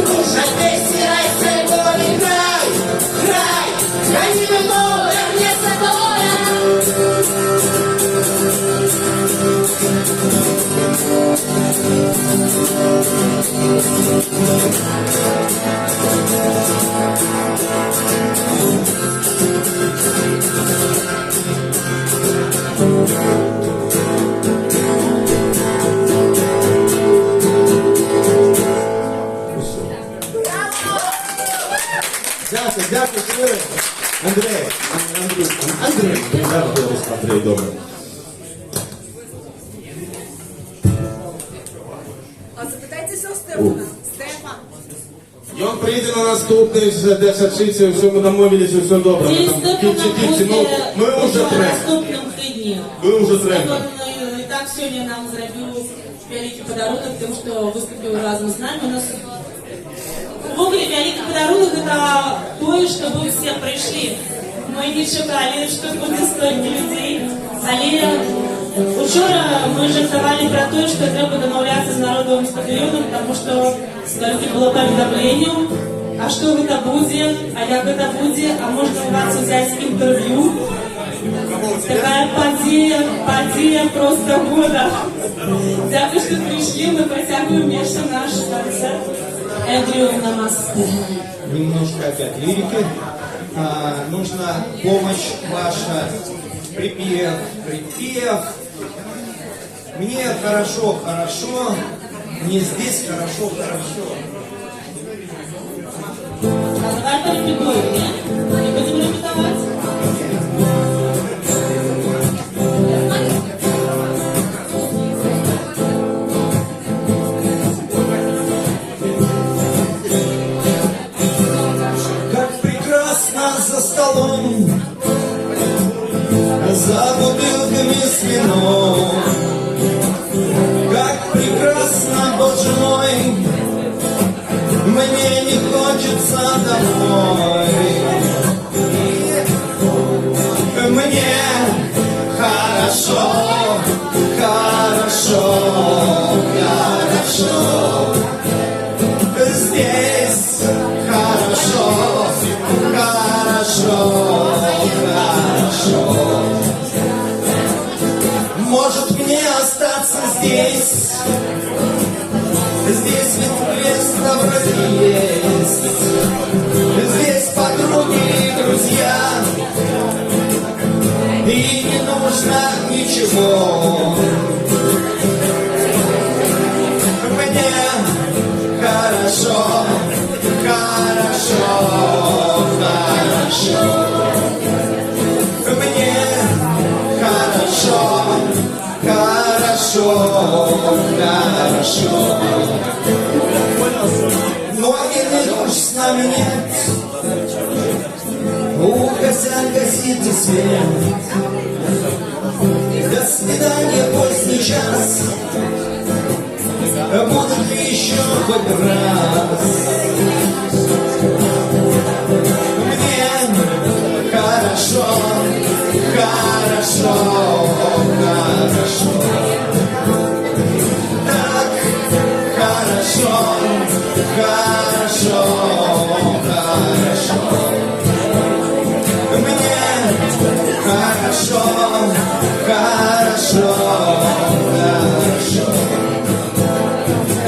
нужно вместе райской воли край, край, храним новое вместо Дякую, Андрей, Андрей, добре. А запитайтеся у Стефана. Стефан. Він прийде на наступний, де вчиться, все, ми домовилися, все добре. Через Стефана ми вже на треба. наступному тижні. Ми вже треба. І так сьогодні нам зробив великий подарунок, тим, що виступив разом з нами. У нас ввогуле великий подарунок – это то, что вы все пришли. Мы не чекали, что будет столько людей. Але вчора ми жартували про те, що треба домовлятися з народовим стадіоном, тому що скільки було повідомлення, а що це буде, а як це буде, а можна у вас взяти інтерв'ю. Такая подія просто года. Дякую, що прийшли, ми протягуємо ще наш концерт. Эндрю Намасте. Немножко опять лирики. Нужна помощь ваша. Припев, припев. Мне хорошо, хорошо. Мне здесь хорошо, хорошо. Давай порепетуем, нет? Не будем репетовать? За столом, за бутылками с вином, как прекрасно, Боже мой, мне не хочется домой. Мне хорошо, хорошо, хорошо, здесь хорошо. Хорошо, хорошо. Может мне остаться здесь? Здесь ведь место вроде есть. Здесь подруги и друзья. И не нужно ничего. Мне хорошо, хорошо. Мне хорошо, хорошо, хорошо. Но иных душ с нами нет. У хозяин гасит и свет. До свидания, поздний час. Будут ли еще хоть раз? Хорошо, хорошо, хорошо. Так, хорошо, хорошо, хорошо. Мне хорошо, хорошо, хорошо.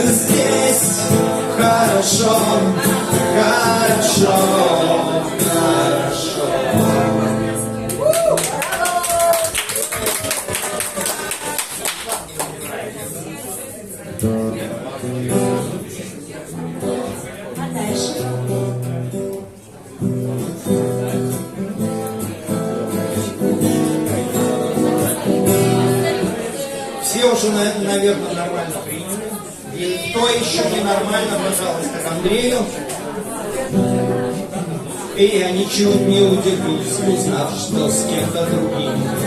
Здесь хорошо, хорошо, хорошо. А дальше? Все уже, наверное, нормально приняли. И кто еще ненормально, пожалуйста, к Андрею. И я ничего не удивлюсь, узнав, что с кем-то другим.